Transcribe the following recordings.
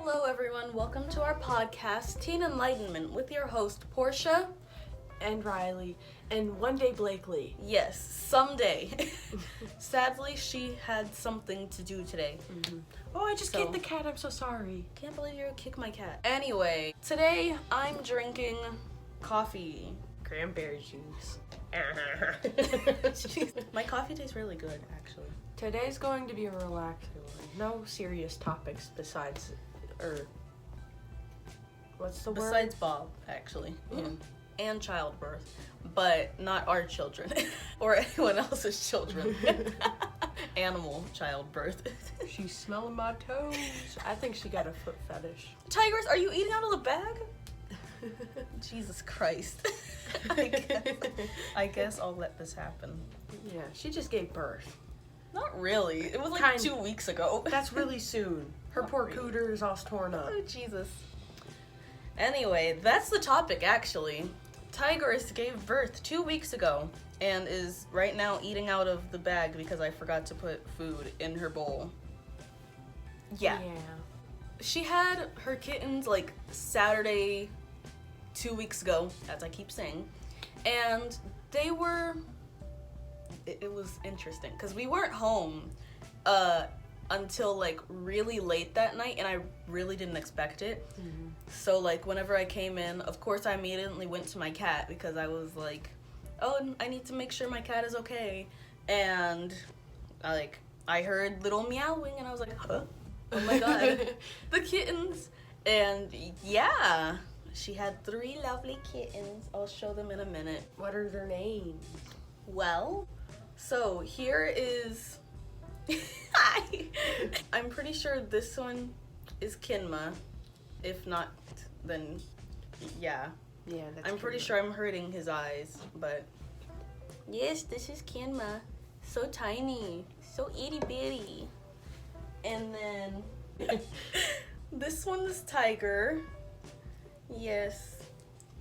Hello everyone, welcome to our podcast, Teen Enlightenment, with your host, Portia. And Riley, and one day Blakely. Yes, someday. Sadly, she had something to do today. Mm-hmm. Oh, I just kicked the cat, I'm so sorry. Can't believe you kicked my cat. Anyway, today I'm drinking coffee. Cranberry juice. My coffee tastes really good, actually. Today's going to be a relaxing one. No serious topics besides, what's the word? Besides Bob, actually. Mm. And childbirth, but not our children or anyone else's children. Animal childbirth. She's smelling my toes. I think she got a foot fetish. Tigers, are you eating out of the bag? Jesus Christ. I guess I'll let this happen. Yeah, she just gave birth. Not really. It was like 2 weeks ago. That's really soon. Her Not poor really. cooter is all torn up. Oh, Jesus. Anyway, that's the topic, actually. Tigress gave birth 2 weeks ago and is right now eating out of the bag because I forgot to put food in her bowl. Yeah. She had her kittens like Saturday 2 weeks ago, as I keep saying, and they were, it was interesting because we weren't home until like really late that night, and I really didn't expect it. Mm-hmm. So like whenever I came in, of course I immediately went to my cat because I was like, oh, I need to make sure my cat is okay. And I heard little meowing and I was like, huh? Oh my god. The kittens. And yeah, she had 3 lovely kittens. I'll show them in a minute. What are their names? Well, so here is hi. I'm pretty sure this one is Kinma. If not, then yeah. Yeah, that's I'm pretty sure I'm hurting his eyes, but yes, this is Kinma. So tiny, so itty bitty. And then this one's Tiger. Yes,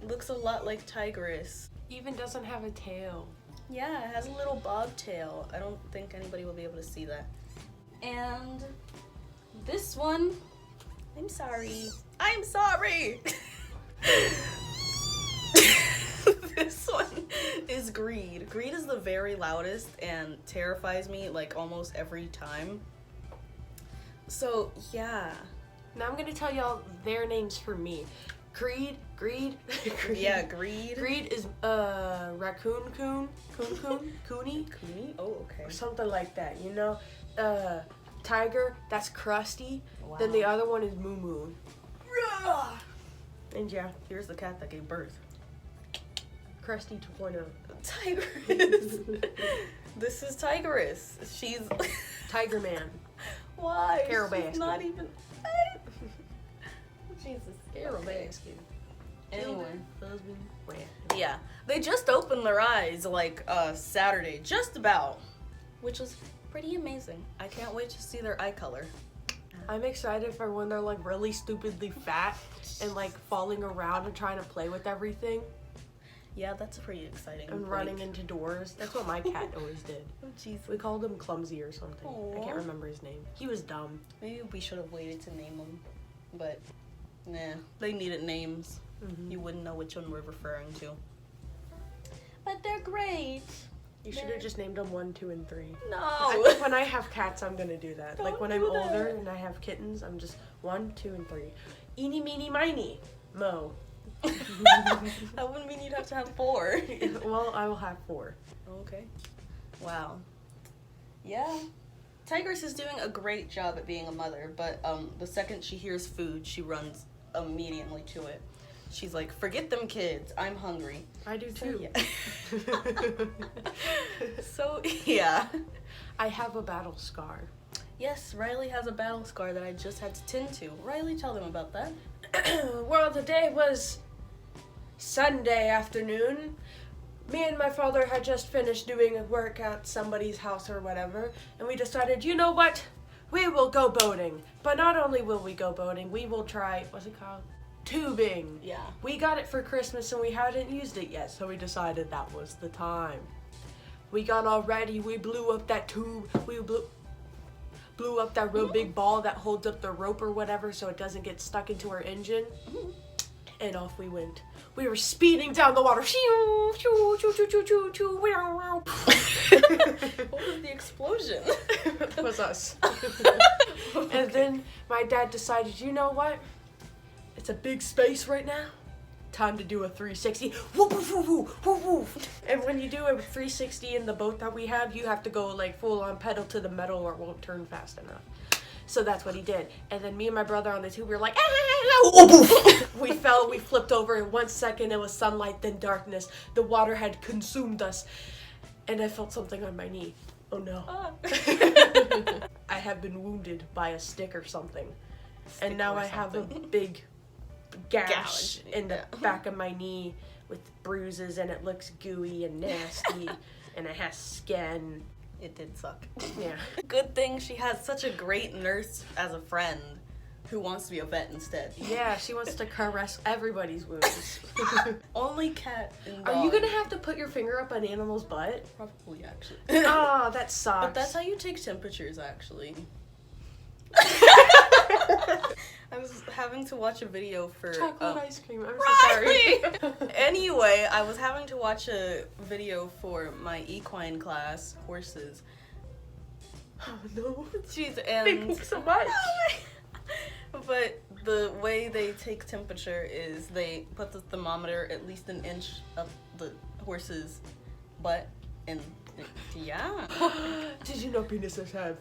looks a lot like Tigress. Even doesn't have a tail. Yeah, it has a little bobtail. I don't think anybody will be able to see that. And this one, I'm sorry. This one is Greed. Greed is the very loudest and terrifies me like almost every time. So, yeah. Now I'm gonna tell y'all their names for me. Greed. Yeah, Greed. Greed is raccoon coon, cooney, Oh, okay. or something like that. You know, Tiger. That's Krusty. Wow. Then the other one is Moo Moo. And yeah, Here's the cat that gave birth. Krusty 2.0. Tigress. This is Tigress. She's Tiger Man. Why? Carol She's Baskin. not even. Jesus. Carol Baskin. Anyway. Husband. Yeah. They just opened their eyes like Saturday, just about, which was pretty amazing. I can't wait to see their eye color. I'm excited for when they're like really stupidly fat and like falling around and trying to play with everything Yeah, that's pretty exciting. and running into doors. That's what my cat always did. Oh, jeez. We called him Clumsy or something. I Aw. can't remember his name. He was dumb. Maybe we should have waited to name them, but nah, they needed names. Mm-hmm. You wouldn't know which one we're referring to. But they're great. You should have just named them 1, 2, and 3. No. I think when I have cats, I'm gonna do that. Don't like when I'm do that. older and I have kittens, I'm just 1, 2, and 3. Eeny, meeny, miny, Mo. That wouldn't mean you'd have to have 4. Well, I will have 4. Okay. Wow. Yeah. Tigress is doing a great job at being a mother, but the second she hears food, she runs immediately to it. She's like, forget them kids, I'm hungry. I do too. Yeah. So, yeah. I have a battle scar. Yes, Riley has a battle scar that I just had to tend to. Riley, tell them about that. Well, today was Sunday afternoon. Me and my father had just finished doing work at somebody's house or whatever, and we decided, you know what? We will go boating. But not only will we go boating, we will try, what's it called? Tubing. Yeah. We got it for Christmas and we hadn't used it yet, so we decided that was the time. We got all ready, we blew up that tube, blew up that real big ball that holds up the rope or whatever so it doesn't get stuck into our engine. And off we went. We were speeding down the water. What was the explosion? It was us. And then my dad decided, you know what? It's a big space right now. Time to do a 360. Whoop, woof, woof, woof, woof, woof. And when you do a 360 in the boat that we have, you have to go like full on pedal to the metal or it won't turn fast enough. So that's what he did. And then me and my brother on the tube, we were like, we fell, we flipped over. In 1 second, it was sunlight, then darkness. The water had consumed us. And I felt something on my knee. Oh no. I have been wounded by a stick or something. And now I have a big gash in the back of my knee with bruises, and it looks gooey and nasty, and it has skin. It did suck. Yeah. Good thing she has such a great nurse as a friend who wants to be a vet instead. Yeah, she wants to caress everybody's wounds. Only cat and dog. Are you gonna have to put your finger up an animal's butt? Probably, actually. Oh, that sucks. But that's how you take temperatures, actually. I was having to watch a video for chocolate ice cream. I'm right! so sorry. Anyway, I was having to watch a video for my equine class, horses. Oh no. Jeez, Thank you so much. But the way they take temperature is they put the thermometer at least an inch up the horse's butt, and yeah. Did you know penises have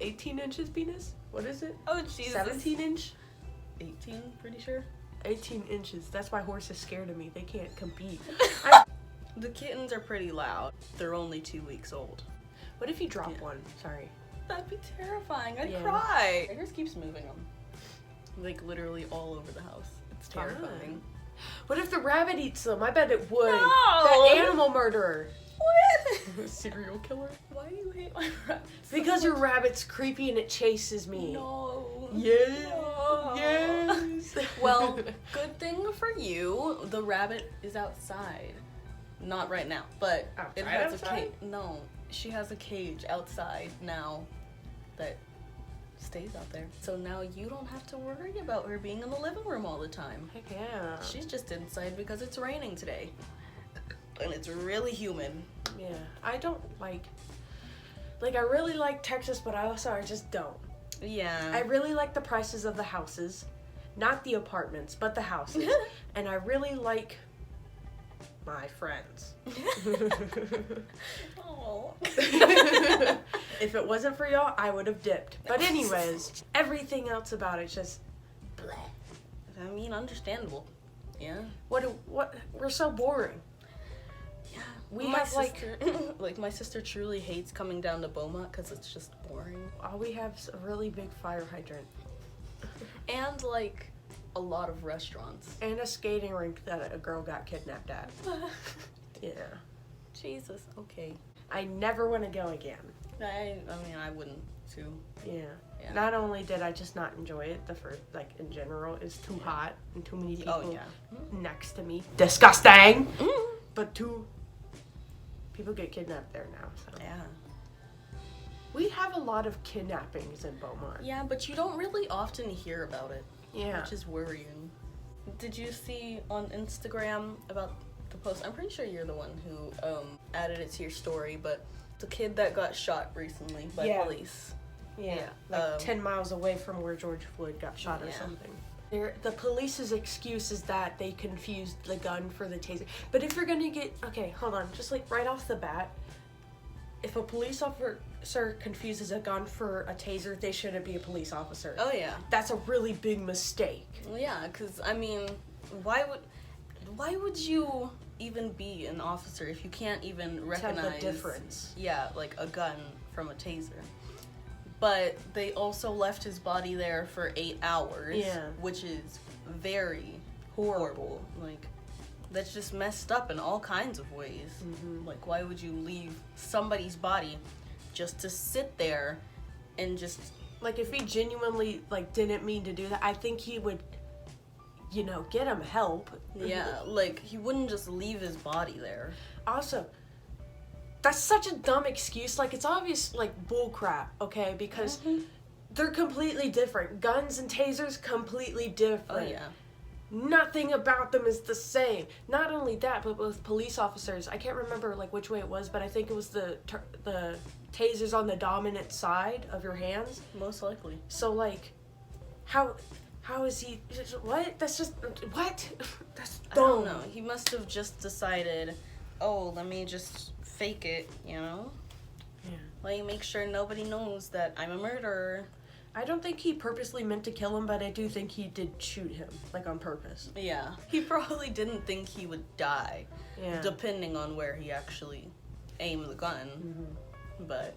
18 inches penis? What is it? Oh, Jesus. 17 inch? 18, pretty sure. 18 inches. That's why horses scared of me. They can't compete. The kittens are pretty loud. They're only 2 weeks old. What if you drop one? Sorry. That'd be terrifying. I'd cry. Tigers keeps moving them. Like, literally all over the house. It's terrifying. What if the rabbit eats them? I bet it would. No! That animal murderer. What? Serial killer? Why do you hate my rabbit? Because your rabbit's creepy and it chases me. No. Yes. No. Yes. Well, good thing for you, the rabbit is outside. Not right now, but it has a cage. No, she has a cage outside now that stays out there. So now you don't have to worry about her being in the living room all the time. Heck yeah. She's just inside because it's raining today. And it's really humid. Yeah. I don't like I really like Texas, but I just don't. Yeah. I really like the prices of the houses. Not the apartments, but the houses. And I really like my friends. Oh. If it wasn't for y'all, I would have dipped. But anyways, everything else about it's just bleh. I mean, understandable. Yeah. What we're so boring. Yeah. We My have sister, like my sister truly hates coming down to Beaumont because it's just boring. all we have is a really big fire hydrant. And like a lot of restaurants. And a skating rink that a girl got kidnapped at. Yeah. Jesus, okay. I never want to go again. I mean, I wouldn't too. Yeah. Yeah. Not only did I just not enjoy it, the first, in general, it's too hot and too many people next to me. Disgusting! But people get kidnapped there now, so. Yeah. We have a lot of kidnappings in Beaumont. Yeah, but you don't really often hear about it. Yeah. Which is worrying. Did you see on Instagram about the post? I'm pretty sure you're the one who added it to your story, but the kid that got shot recently by police. Yeah. 10 miles away from where George Floyd got shot or something. The police's excuse is that they confused the gun for the taser. But if you're gonna okay, hold on, just right off the bat, if a police officer confuses a gun for a taser, they shouldn't be a police officer. Oh yeah. That's a really big mistake. Yeah, because I mean, why would you even be an officer if you can't even recognize Tell the difference? Yeah, like a gun from a taser. But they also left his body there for 8 hours, which is very horrible. Like, that's just messed up in all kinds of ways. Mm-hmm. Like, why would you leave somebody's body just to sit there and just... If he genuinely, didn't mean to do that, I think he would, get him help. Yeah, he wouldn't just leave his body there. Also, that's such a dumb excuse. Like, it's obvious, like, bullcrap, okay? Because they're completely different. Guns and tasers, completely different. Oh, yeah. Nothing about them is the same. Not only that, but with police officers, I can't remember, like, which way it was, but I think it was the tasers on the dominant side of your hands. Most likely. So, like, how is he... What? That's just... What? That's dumb. I don't know. He must have just decided, oh, let me just fake it, you know? Yeah. Let me make sure nobody knows that I'm a murderer. I don't think he purposely meant to kill him, but I do think he did shoot him, like, on purpose. Yeah. He probably didn't think he would die, Yeah. depending on where he actually aimed the gun. Mm-hmm. But,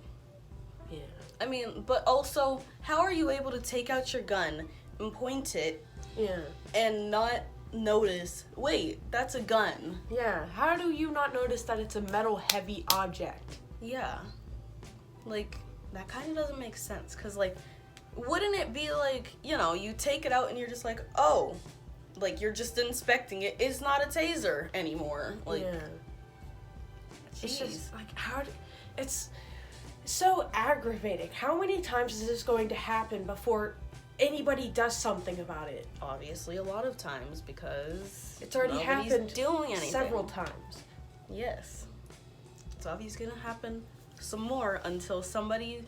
Yeah. I mean, but also, how are you able to take out your gun and point it Yeah. and not notice, wait, that's a gun? Yeah. How do you not notice that it's a metal-heavy object? Yeah. Like, that kind of doesn't make sense, because, like, wouldn't it be like, you know, you take it out and you're just like, oh, like, you're just inspecting it. It's not a taser anymore. Like, yeah. It's jeez. just, like, it's so aggravating. How many times is this going to happen before anybody does something about it? Obviously, a lot of times, because It's already nobody's happened doing anything. several times. Yes. It's obviously gonna happen some more until somebody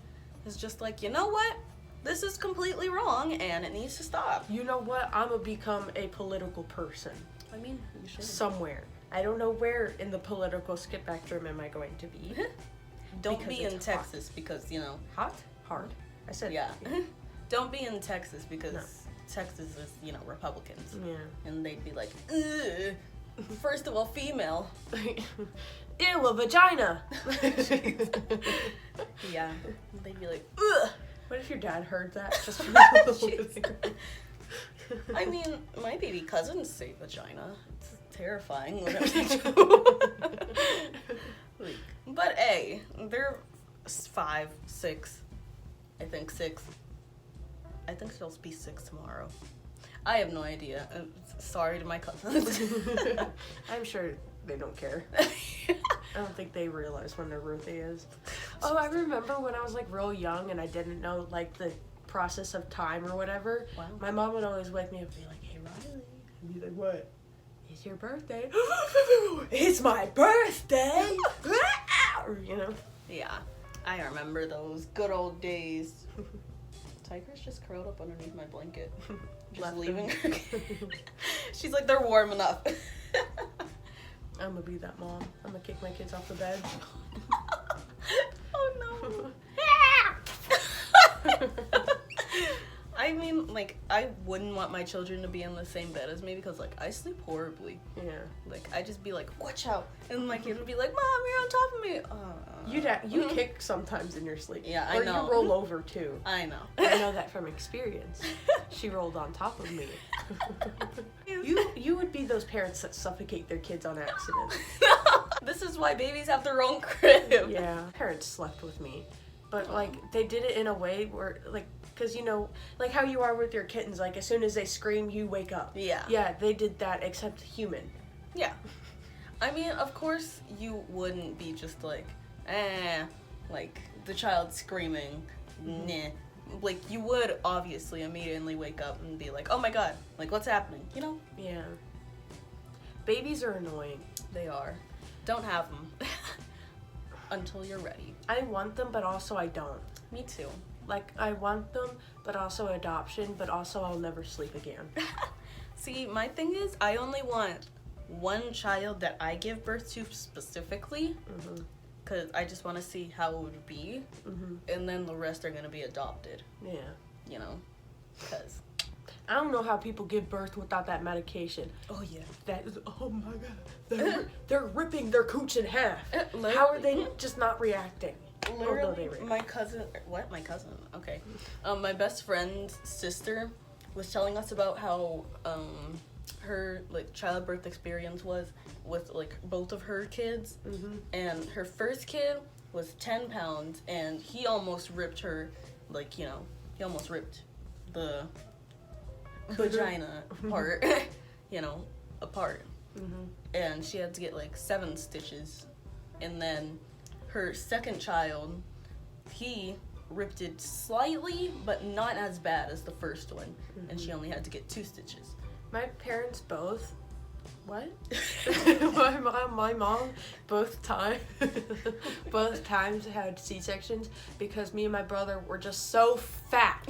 is just like, you know what? This is completely wrong and it needs to stop. You know what? I'm gonna become a political person I mean, you should. somewhere. I don't know where in the political spectrum am I going to be. Don't Because be in it's hot. Texas because, you know. Hot? Hard? I said Yeah. Don't be in Texas because No. Texas is, you know, Republicans. Yeah. And they'd be like, ugh. First of all, female. Ew, a vagina! Yeah. They'd be like, ugh. What if your dad heard that? Just Jeez. I mean, my baby cousins say vagina. It's terrifying whenever they do. Like, but hey, they're 5, 6. I think 6. I think she'll be 6 tomorrow. I have no idea. Sorry to my cousins. I'm sure they don't care. I don't think they realize when their birthday is. Oh, I remember when I was, like, real young and I didn't know, like, the process of time or whatever. Wow. My mom would always wake me up and be like, hey, Riley. And be like, what? It's your birthday. It's my birthday! You know? Yeah, I remember those good old days. Tiger's just curled up underneath my blanket. Just Left leaving him. her. She's like, they're warm enough. I'm gonna be that mom. I'm gonna kick my kids off the bed. Oh no. I mean, like, I wouldn't want my children to be in the same bed as me because, like, I sleep horribly. Yeah. Like, I'd just be like, watch out. And my kid would be like, Mom, you're on top of me. You kick sometimes in your sleep. Yeah, I or know. you roll over too. I know. I know that from experience. She rolled on top of me. You would be those parents that suffocate their kids on accident. No. This is why babies have their own crib. Yeah. Parents slept with me. But, like, they did it in a way where, like, because, you know, like how you are with your kittens, like, as soon as they scream, you wake up. Yeah. Yeah, they did that, except human. Yeah. I mean, of course, you wouldn't be just like, like, the child screaming, nah. Like, you would obviously immediately wake up and be like, oh my god, like, what's happening? You know? Yeah. Babies are annoying. They are. Don't have them. Until you're ready. I want them, but also I don't. Me too. Like, I want them, but also adoption, but also I'll never sleep again. See, my thing is, I only want one child that I give birth to specifically, because I just want to see how it would be, and then the rest are going to be adopted. Yeah. You know? Because... I don't know how people give birth without that medication. Oh, yeah. That is, oh my god. They're ripping their cooch in half. Literally. How are they just not reacting? Literally, Oh, no, they react. my cousin... What? My cousin? Okay. My best friend's sister was telling us about how her, like, childbirth experience was with, like, both of her kids. And her first kid was 10 pounds, and he almost ripped her, like, you know, he almost ripped the vagina part, you know, apart. And she had to get, like, 7 stitches. And then her second child, he ripped it slightly, but not as bad as the first one. And she only had to get 2 stitches. My parents both. What? my mom both times had C-sections because me and my brother were just so fat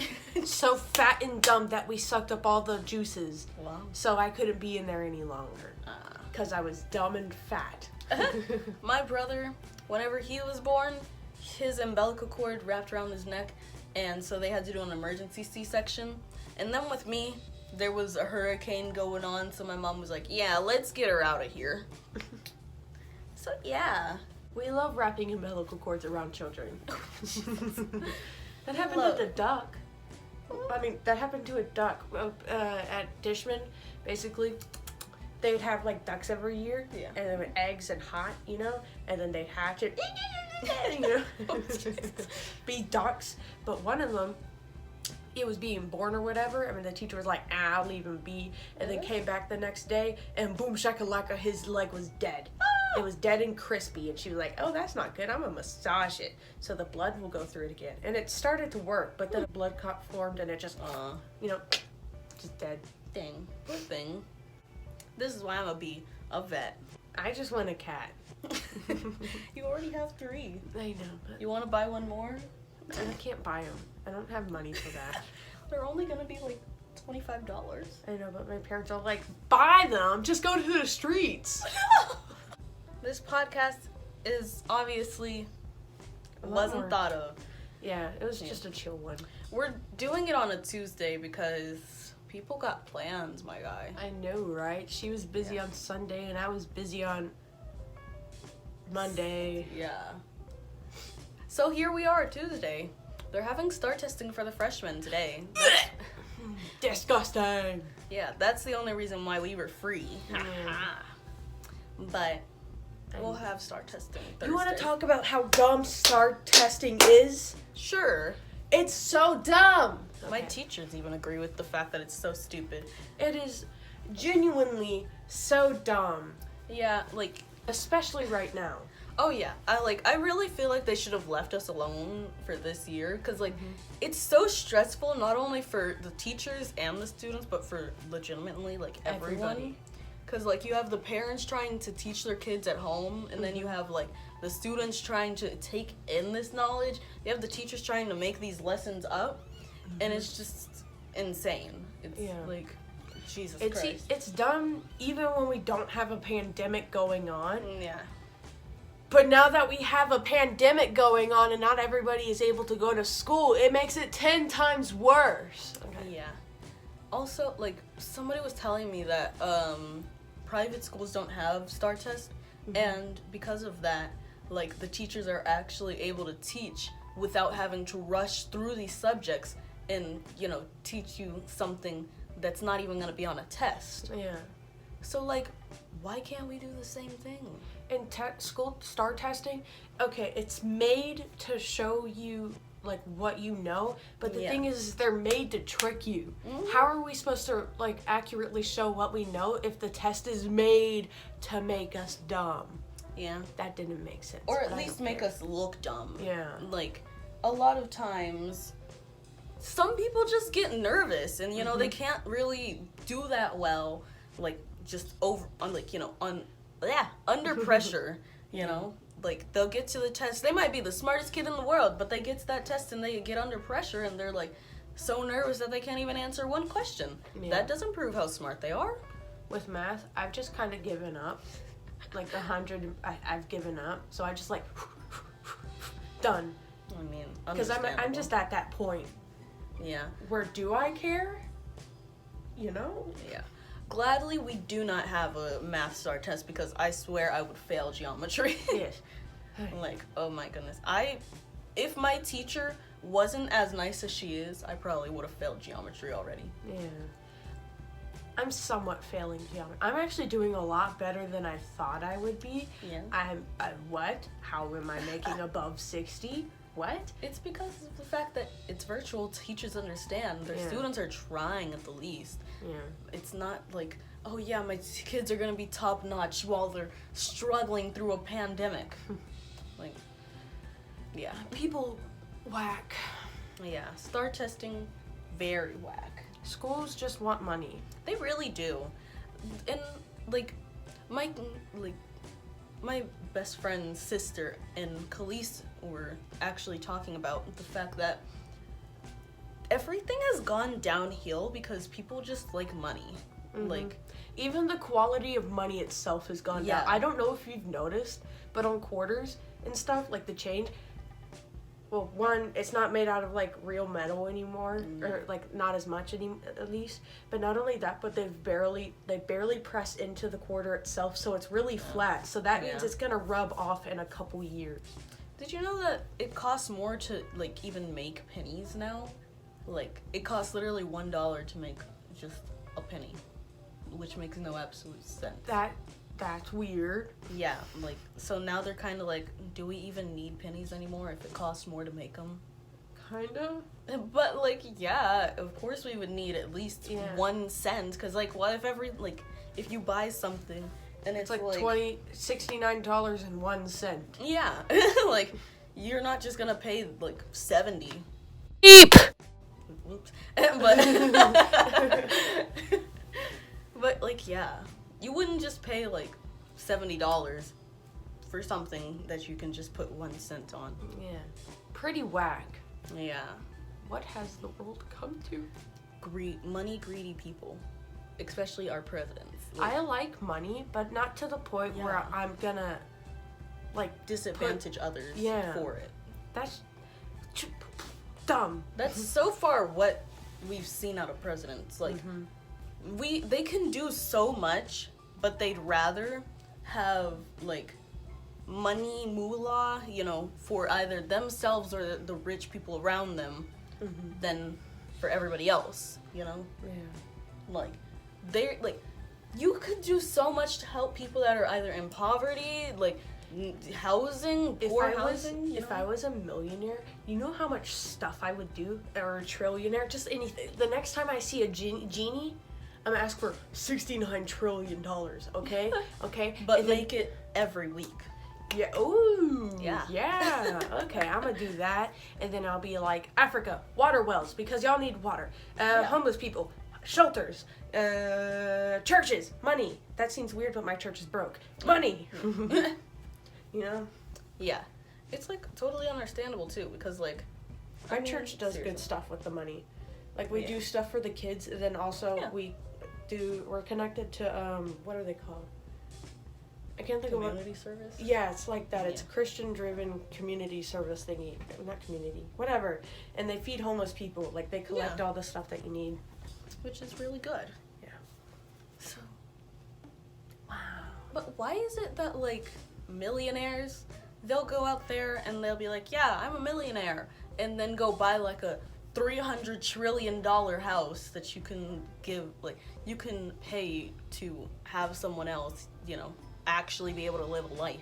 and dumb that we sucked up all the juices. Wow. So I couldn't be in there any longer because I was dumb and fat. My brother, whenever he was born, his umbilical cord wrapped around his neck, and so they had to do an emergency C-section. And then with me, there was a hurricane going on, so my mom was like, yeah, let's get her out of here. So, yeah. We love wrapping umbilical cords around children. That happened with a duck. That happened to a duck at Dishman. Basically, they'd have, like, ducks every year. Yeah. And they were eggs and hot, you know? And then they'd hatch it. You know? Be ducks. But one of them, it was being born or whatever. I mean, the teacher was like, I'll leave him be. And then came back the next day, and boom shakalaka, his leg was dead. It was dead and crispy, and she was like, oh, that's not good. I'm gonna massage it so the blood will go through it again. And it started to work, but then a blood clot formed, and it just, just dead. Dang. Poor thing. This is why I'm gonna be a vet. I just want a cat. You already have 3. I know, but You want to buy one more? I can't buy them. I don't have money for that. They're only gonna be like $25. I know, but my parents are like, buy them. Just go to the streets. This podcast is obviously wasn't thought of. Yeah, it was just a chill one. We're doing it on a Tuesday because people got plans, my guy. I know, right? She was busy on Sunday, and I was busy on Monday. Yeah. So here we are, Tuesday. They're having STAR testing for the freshmen today. Disgusting. Yeah, that's the only reason why we were free. But we'll have STAR testing Thursday. You want to talk about how dumb STAR testing is? Sure. It's so dumb. My teachers even agree with the fact that it's so stupid. It is genuinely so dumb. Yeah, like, especially right now. Oh yeah, I really feel like they should have left us alone for this year, because like it's so stressful, not only for the teachers and the students, but for legitimately like everyone. Because like you have the parents trying to teach their kids at home, and then you have like the students trying to take in this knowledge. You have the teachers trying to make these lessons up, and it's just insane. It's like Jesus Christ. It's dumb even when we don't have a pandemic going on. Yeah. But now that we have a pandemic going on and not everybody is able to go to school, it makes it 10 times worse. Okay. Yeah. Also, like, somebody was telling me that private schools don't have STAR tests, and because of that, like, the teachers are actually able to teach without having to rush through these subjects and, teach you something that's not even going to be on a test. Yeah. So, like, why can't we do the same thing? In school STAR testing, okay, it's made to show you like what you know, but the thing is they're made to trick you. How are we supposed to like accurately show what we know if the test is made to make us dumb? Yeah. That didn't make sense. Or at least make us look dumb. Yeah. Like, a lot of times, some people just get nervous and, they can't really do that well, like, just under pressure, like they'll get to the test. They might be the smartest kid in the world, but they get to that test and they get under pressure and they're like so nervous that they can't even answer one question. Yeah. That doesn't prove how smart they are. With math, I've just kind of given up. Like 100, I've given up. So I just like done. I mean, because I'm just at that point. Yeah. Where do I care? Yeah. Gladly, we do not have a math STAR test because I swear I would fail geometry. Yes. Like, oh my goodness. If my teacher wasn't as nice as she is, I probably would have failed geometry already. Yeah. I'm somewhat failing geometry. I'm actually doing a lot better than I thought I would be. Yeah. What? How am I making above 60? What? It's because of the fact that it's virtual. Teachers understand. Their students are trying at the least. Yeah. It's not like, oh yeah, my kids are going to be top notch while they're struggling through a pandemic. Like, Yeah. People whack. Yeah. Star testing, very whack. Schools just want money. They really do. And, like, my best friend's sister and Khalees were actually talking about the fact that everything has gone downhill because people just like money. Mm-hmm. Like, even the quality of money itself has gone down. I don't know if you've noticed, but on quarters and stuff, like the change, well, one, it's not made out of like real metal anymore, or like not as much at least. But not only that, but they barely press into the quarter itself, so it's really flat. So that means it's gonna rub off in a couple years. Did you know that it costs more to like even make pennies now? Like, it costs literally $1 to make just a penny, which makes no absolute sense. That's weird. Yeah, like, so now they're kind of like, do we even need pennies anymore if it costs more to make them? Kind of. But, like, yeah, of course we would need at least 1 cent, because, like, what if if you buy something and it's like $69.01. Yeah, like, you're not just gonna pay, like, 70. Beep! Whoops. But, but, like, yeah. You wouldn't just pay, like, $70 for something that you can just put 1 cent on. Yeah. Pretty whack. Yeah. What has the world come to? Money greedy people. Especially our presidents. Like, I like money, but not to the point where I'm gonna, like, disadvantage others for it. That's dumb. That's so far what we've seen out of presidents. Like, they can do so much, but they'd rather have, like, money moolah, you know, for either themselves or the rich people around them than for everybody else, you know? Yeah. Like, they're, like, you could do so much to help people that are either in poverty, like, housing, poor housing. If I was a millionaire, you know how much stuff I would do? Or a trillionaire? Just anything. The next time I see a genie, I'm gonna ask for $69 trillion, okay? Okay? But make it every week. Yeah. Ooh. Yeah. Yeah. Okay, I'm gonna do that. And then I'll be like, Africa, water wells, because y'all need water. Homeless people, shelters, churches, money. That seems weird, but my church is broke. Money. You know? Yeah. It's, like, totally understandable, too, because, like, my church does good stuff with the money. Like, we do stuff for the kids, and then also we're connected to, what are they called? I can't think of what. Community service? Yeah, it's like that. It's a Christian-driven community service thingy. Not community. Whatever. And they feed homeless people. Like, they collect all the stuff that you need. Which is really good. Yeah. So. Wow. But why is it that, like, millionaires, they'll go out there and they'll be like, yeah, I'm a millionaire, and then go buy, like, a $300 trillion house that you can give, like, you can pay to have someone else, you know, actually be able to live a life.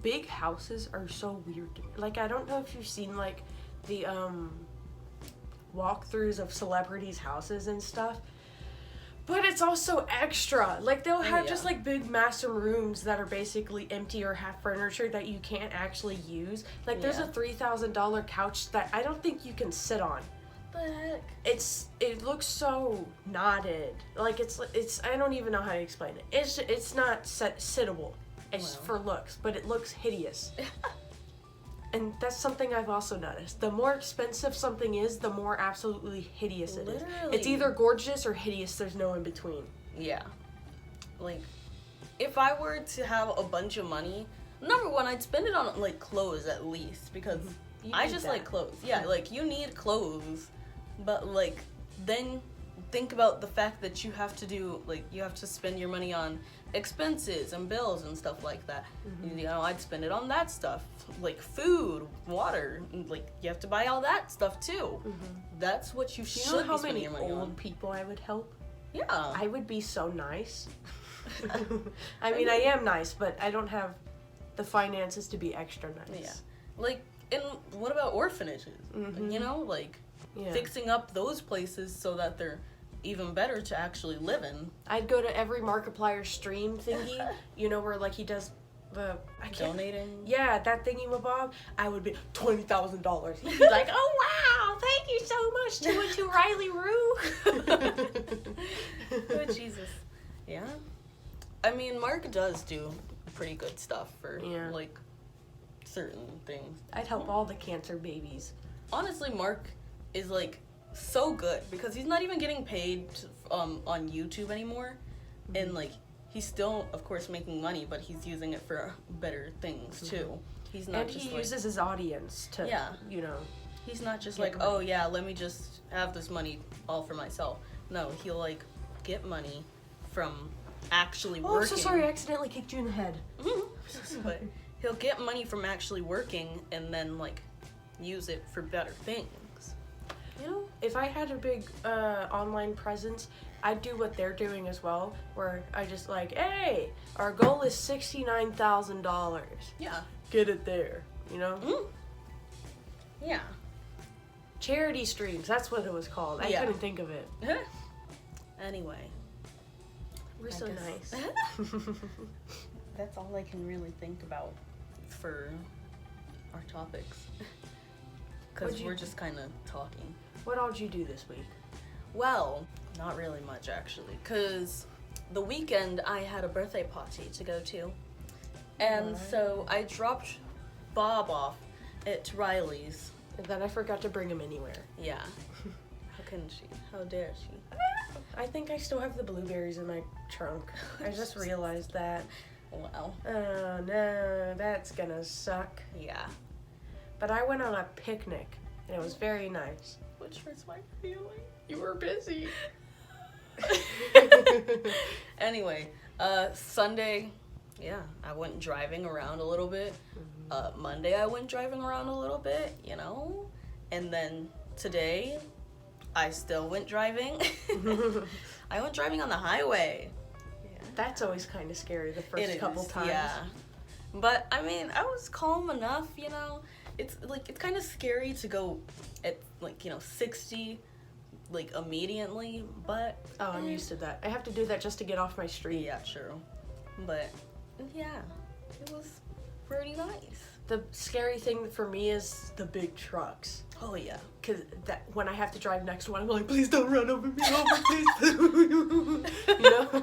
Big houses are so weird to me. Like, I don't know if you've seen, like, the walkthroughs of celebrities' houses and stuff, but it's also extra. Like, they'll have just, like, big massive rooms that are basically empty or have furniture that you can't actually use. Like, there's a $3,000 couch that I don't think you can sit on. What the heck? It looks so knotted. Like, it's I don't even know how to explain it. It's not sittable. It's for looks, but it looks hideous. And that's something I've also noticed. The more expensive something is, the more absolutely hideous it is. It's either gorgeous or hideous. There's no in between. Yeah. Like, if I were to have a bunch of money, number one, I'd spend it on, like, clothes at least, because I just like clothes. Yeah, like, you need clothes, but, like, then think about the fact that you have to do, like, you have to spend your money on expenses and bills and stuff like that. You know, I'd spend it on that stuff, like food, water, like, you have to buy all that stuff too. That's what you should be spending your money on. You know how many old people I would help? Yeah. I would be so nice. I mean, I am nice, but I don't have the finances to be extra nice. Yeah. Like, and what about orphanages? You know, like, fixing up those places so that they're even better to actually live in. I'd go to every Markiplier stream thingy, you know, where, like, he does I can't. Donating? Yeah, that thingy-mabob, I would be $20,000. He'd be like, oh wow, thank you so much to Riley Rue. Oh, Jesus. Yeah. I mean, Mark does do pretty good stuff for, like, certain things. I'd help all the cancer babies. Honestly, Mark is, like, so good because he's not even getting paid on YouTube anymore. Mm-hmm. And, like, he's still, of course, making money, but he's using it for better things, too. He's not and just, he like, uses his audience to, you know. He's not just like, money. Oh, yeah, let me just have this money all for myself. No, he'll, like, get money from actually working. I'm so sorry, I accidentally kicked you in the head. But he'll get money from actually working and then, like, use it for better things. You know, if I had a big online presence, I'd do what they're doing as well, where I just like, hey, our goal is $69,000. Yeah. Get it there, you know? Yeah. Charity streams, that's what it was called. I couldn't think of it. Anyway. We're so nice. That's all I can really think about for our topics. Because we're just kind of talking. What all did you do this week? Well, not really much actually. Because the weekend I had a birthday party to go to. And so I dropped Bob off at Riley's. And then I forgot to bring him anywhere. Yeah. How can she? How dare she? I think I still have the blueberries in my trunk. I just realized that. Wow. Oh no, that's gonna suck. Yeah. But I went on a picnic, and it was very nice. Which hurts my feelings. You were busy. Anyway, Sunday, yeah, I went driving around a little bit. Monday, I went driving around a little bit, you know? And then today, I still went driving. I went driving on the highway. Yeah. That's always kind of scary the first couple times. Yeah. But, I mean, I was calm enough, you know? It's, like, it's kind of scary to go at, like, you know, 60, like, immediately, but... Oh, I'm used to that. I have to do that just to get off my street. Yeah, true. But, yeah, it was pretty nice. The scary thing for me is the big trucks. Oh, yeah. Because when I have to drive next one, I'm like, please don't run over me, please. You know?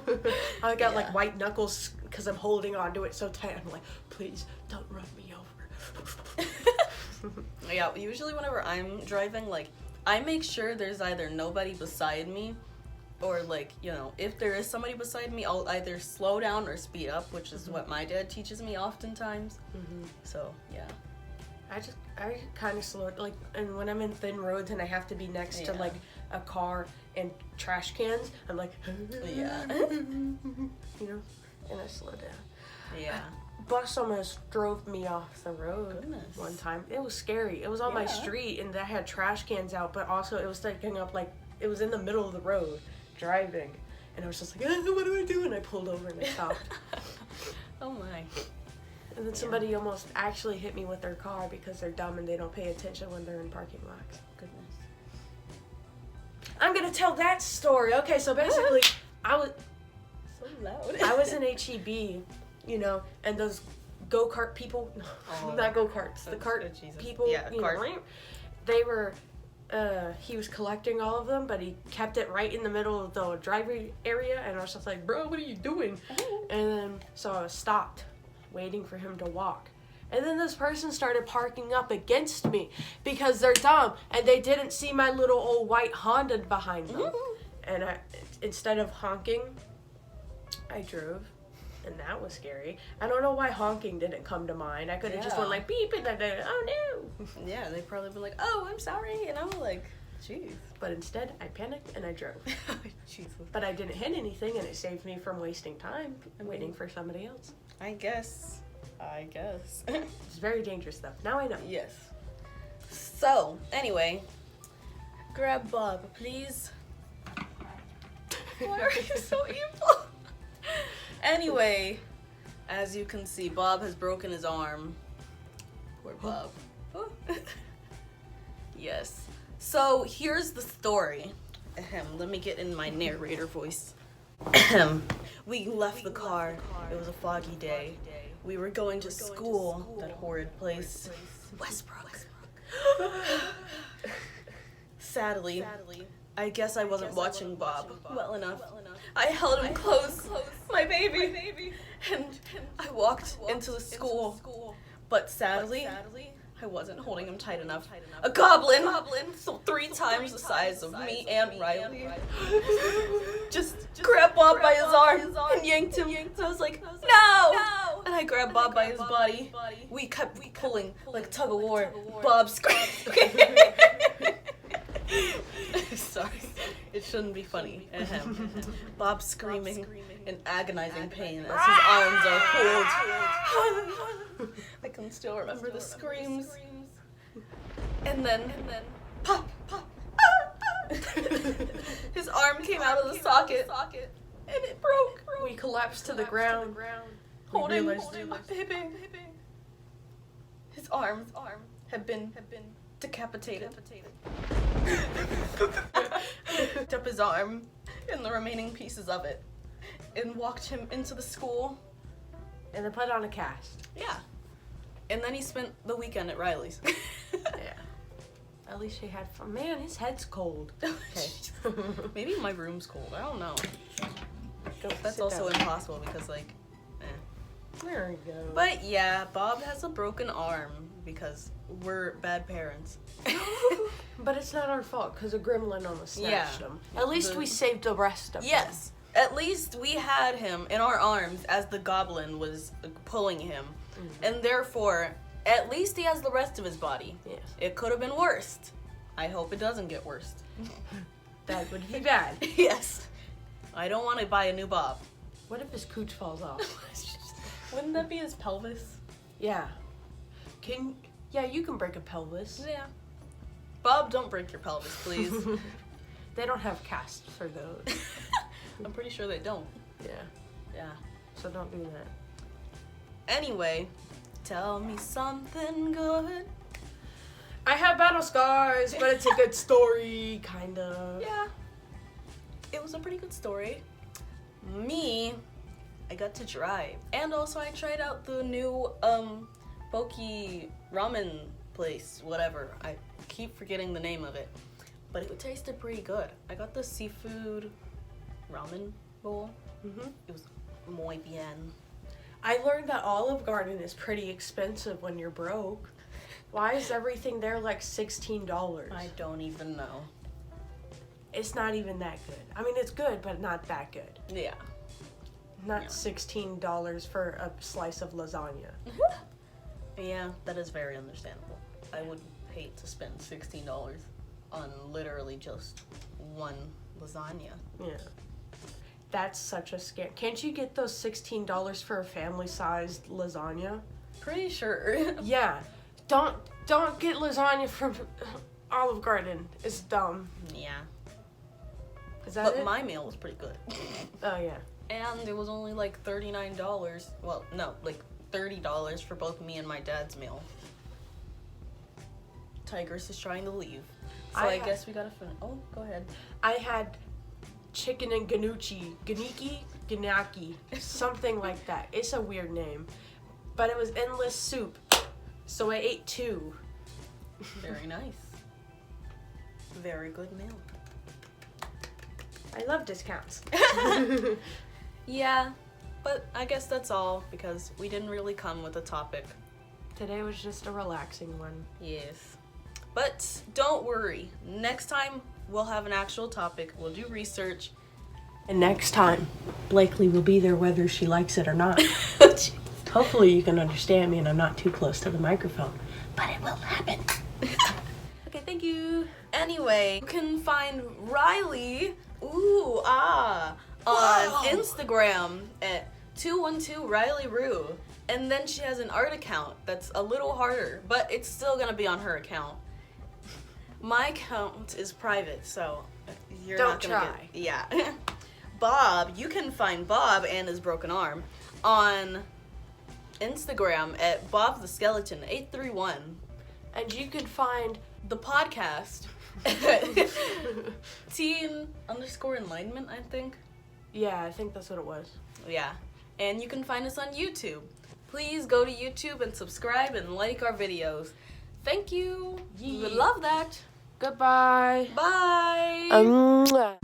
I got, like, white knuckles because I'm holding onto it so tight. I'm like, please don't run me over. Yeah, usually whenever I'm driving, like, I make sure there's either nobody beside me or, like, you know, if there is somebody beside me, I'll either slow down or speed up, which is what my dad teaches me oftentimes. So, yeah. I kind of slow, like, and when I'm in thin roads and I have to be next to, like, a car and trash cans, I'm like, yeah. You know, and I slow down. Yeah. Bus almost drove me off the road. Goodness. One time. It was scary. It was on my street and I had trash cans out, but also it was taking up, like, it was in the middle of the road driving. And I was just like, what do I do? And I pulled over and I stopped. Oh my. And then somebody almost actually hit me with their car because they're dumb and they don't pay attention when they're in parking lots. Goodness. I'm gonna tell that story. Okay, so basically, I was So loud. I was in HEB, you know, and those go-kart people, not go-karts, the cart people, you know, they were, he was collecting all of them, but he kept it right in the middle of the driver area, and I was just like, bro, what are you doing? And then, so I stopped, waiting for him to walk. And then this person started parking up against me because they're dumb and they didn't see my little old white Honda behind them. And instead of honking, I drove. And that was scary. I don't know why honking didn't come to mind. I could have just went like beep and then oh no. Yeah, they'd probably been like, oh, I'm sorry. And I'm like, jeez. But instead, I panicked and I drove. Jesus. But I didn't hit anything and it saved me from wasting time and waiting for somebody else. I guess. It's very dangerous though. Now I know. Yes. So, anyway, grab Bob, please. Why are you so evil? Anyway, as you can see, Bob has broken his arm. Poor Bob. Yes. So, here's the story. Let me get in my narrator voice. We left the car. It was a foggy day. We were going to school, that horrid place. Westbrook. Sadly, I guess I wasn't watching Bob well enough. I held him close, my baby, and I walked into the school. But sadly, I wasn't holding him tight enough. A goblin, so 3 times the size of me and Riley, just grabbed Bob by his arm and yanked him. So I was like, no! And I grabbed Bob by his body. We kept pulling like tug of war. Bob screamed. Sorry, it shouldn't be funny. Bob screaming in agonizing pain as his arms are pulled. I can still remember the screams. And then, pop, pop. His arm came out of the socket, and it broke. We collapsed to the ground. Holding my baby. His arm had been decapitated. Picked up his arm and the remaining pieces of it and walked him into the school. And then put on a cast. Yeah. And then he spent the weekend at Riley's. Yeah. At least he had fun. Man, his head's cold. Okay. Maybe my room's cold. I don't know. That's Sit also down. impossible because, like, There we go. But yeah, Bob has a broken arm because we're bad parents. But it's not our fault because a gremlin almost snatched Yeah. him. At least we saved the rest of them. Yes. At least we had him in our arms as the goblin was pulling him. Mm-hmm. And therefore, at least he has the rest of his body. Yes. It could have been worse. I hope it doesn't get worse. That would be bad. Yes. I don't want to buy a new Bob. What if his cooch falls off? Wouldn't that be his pelvis? Yeah. Yeah, you can break a pelvis. Yeah. Bob, don't break your pelvis, please. They don't have casts for those. I'm pretty sure they don't. Yeah. Yeah. So don't do that. Anyway, tell me something good. I have battle scars, but it's a good story, kind of. Yeah. It was a pretty good story. Me, I got to drive. And also I tried out the new poke ramen place, whatever. I keep forgetting the name of it. But it tasted pretty good. I got the seafood ramen bowl. Mm-hmm. It was muy bien. I learned that Olive Garden is pretty expensive when you're broke. Why is everything there like $16? I don't even know. It's not even that good. I mean, it's good, but not that good. Yeah. Not Yeah. $16 for a slice of lasagna. Yeah, that is very understandable. I would hate to spend $16 on literally just one lasagna. Yeah. That's such a scam. Can't you get those $16 for a family-sized lasagna? Pretty sure. Yeah. Don't get lasagna from Olive Garden. It's dumb. Yeah. Is that But it? my meal was pretty good. Oh, yeah. And it was only like $39. Well, no, like $30 for both me and my dad's meal. Tigress is trying to leave. So I guess we gotta finish. Oh, go ahead. I had chicken and ganaki, something like that. It's a weird name. But it was endless soup. So I ate 2. Very nice. Very good meal. I love discounts. Yeah, but I guess that's all because we didn't really come with a topic. Today was just a relaxing one. Yes. But don't worry. Next time we'll have an actual topic. We'll do research. And next time, Blakely will be there whether she likes it or not. Hopefully you can understand me and I'm not too close to the microphone. But it will happen. Okay, thank you. Anyway, you can find Riley, on Instagram at 212 Riley Rue. And then she has an art account that's a little harder, but it's still gonna be on her account. My account is private, so you're Don't not gonna try. get. Yeah. Bob, you can find Bob and his broken arm on Instagram at Bob the Skeleton 831. And you can find The podcast teen_enlightenment, I think. Yeah, I think that's what it was. Yeah. And you can find us on YouTube please go to YouTube and subscribe and like our videos. Thank you. We Yeah. would love that. Goodbye. Bye. Mwah.